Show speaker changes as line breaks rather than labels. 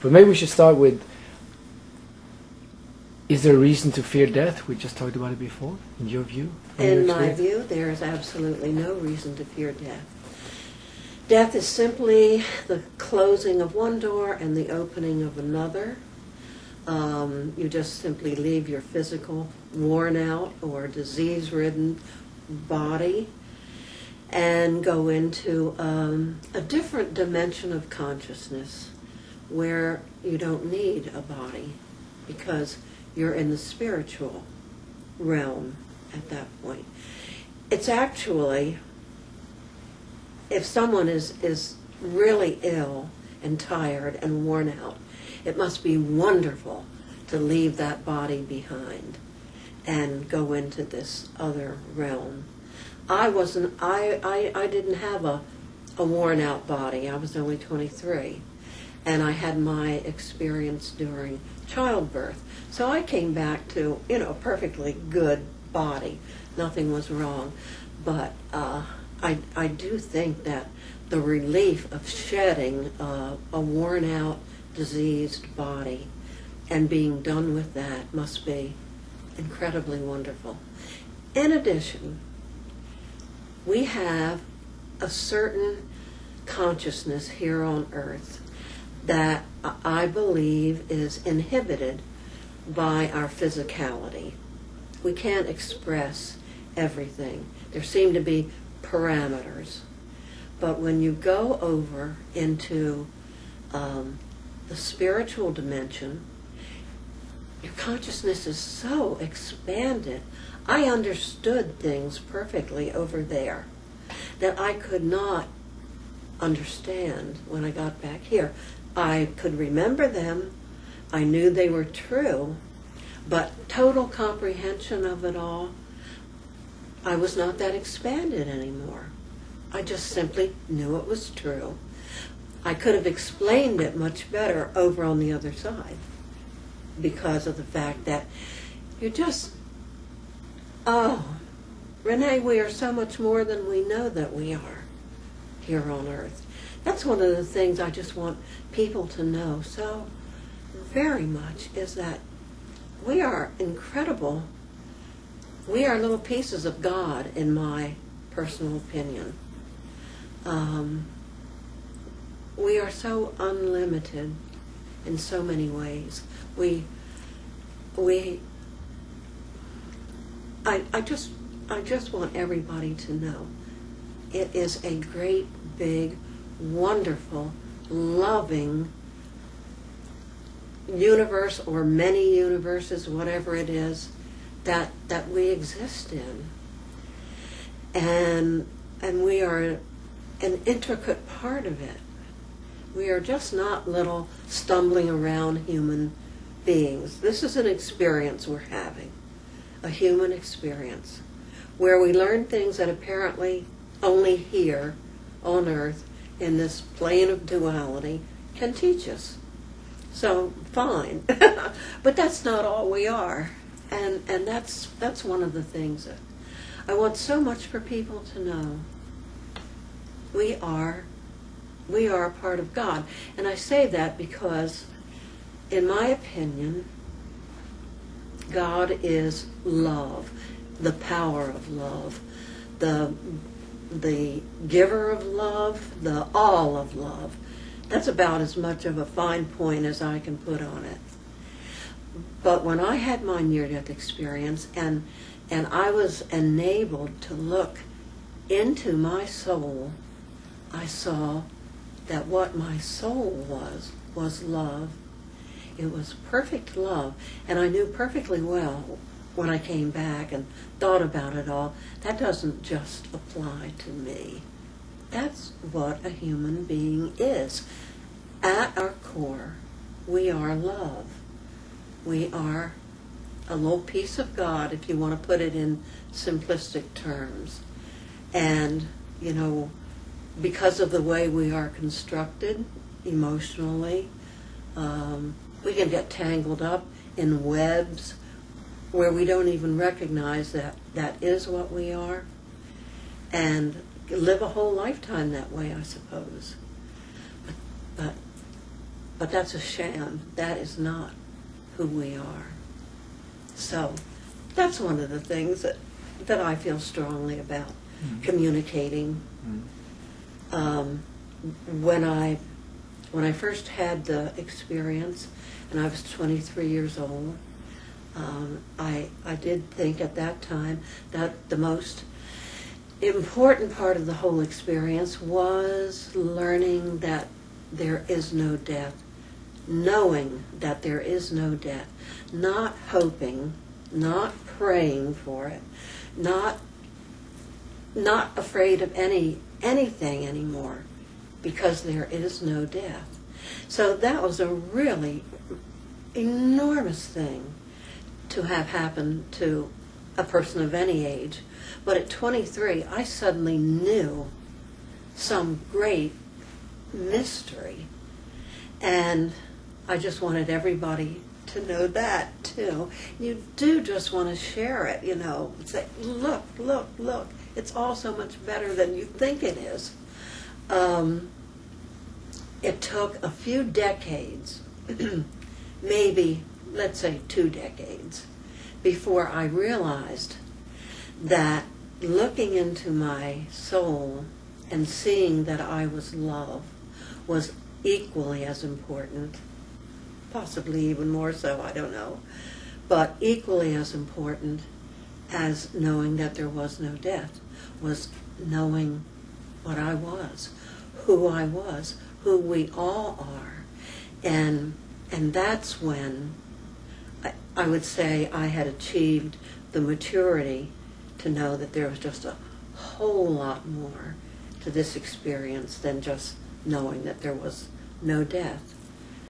But maybe we should start with, is there a reason to fear death? We just talked about it before, in your view.
In my view, there is absolutely no reason to fear death. Death is simply the closing of one door and the opening of another. You just simply leave your physical, worn out or disease-ridden body and go into a different dimension of consciousness where you don't need a body because you're in the spiritual realm at that point. It's actually, if someone is really ill and tired and worn out, it must be wonderful to leave that body behind and go into this other realm. I didn't have a worn out body. I was only 23. And I had my experience during childbirth. So I came back to, a perfectly good body. Nothing was wrong. But I do think that the relief of shedding a worn out, diseased body and being done with that must be incredibly wonderful. In addition, we have a certain consciousness here on earth that I believe is inhibited by our physicality. We can't express everything. There seem to be parameters. But when you go over into the spiritual dimension, your consciousness is so expanded. I understood things perfectly over there that I could not understand when I got back here. I could remember them, I knew they were true, but total comprehension of it all, I was not that expanded anymore. I just simply knew it was true. I could have explained it much better over on the other side because of the fact that you're just, Renee, we are so much more than we know that we are here on earth. That's one of the things I just want people to know so very much, is that we are incredible. We are little pieces of God, in my personal opinion. We are so unlimited in so many ways. I just want everybody to know it is a great, big, wonderful, loving universe, or many universes, whatever it is, that we exist in. And we are an intricate part of it. We are just not little stumbling around human beings. This is an experience we're having, a human experience, where we learn things that apparently only here on earth, in this plane of duality, can teach us. So, fine. But that's not all we are. And that's one of the things that I want so much for people to know. We are a part of God. And I say that because, in my opinion, God is love, the power of love, the giver of love, the all of love. That's about as much of a fine point as I can put on it. But when I had my near-death experience, and I was enabled to look into my soul, I saw that what my soul was love. It was perfect love. And I knew perfectly well when I came back and thought about it all, that doesn't just apply to me. That's what a human being is. At our core, we are love. We are a little piece of God, if you want to put it in simplistic terms. And, because of the way we are constructed emotionally, we can get tangled up in webs where we don't even recognize that is what we are, and live a whole lifetime that way, I suppose. But But that's a sham. That is not who we are. So that's one of the things that I feel strongly about, communicating. When I first had the experience, and I was 23 years old, I did think at that time that the most important part of the whole experience was learning that there is no death, knowing that there is no death, not hoping, not praying for it, not afraid of anything anymore, because there is no death. So that was a really enormous thing to have happen to a person of any age. But at 23, I suddenly knew some great mystery, and I just wanted everybody to know that too. You do just want to share it, you know, say, look, look, look, it's all so much better than you think it is. It took a few decades, maybe, let's say 2 decades, before I realized that looking into my soul and seeing that I was love was equally as important, possibly even more so, I don't know, but equally as important as knowing that there was no death was knowing what I was, who we all are. And that's when I would say I had achieved the maturity to know that there was just a whole lot more to this experience than just knowing that there was no death.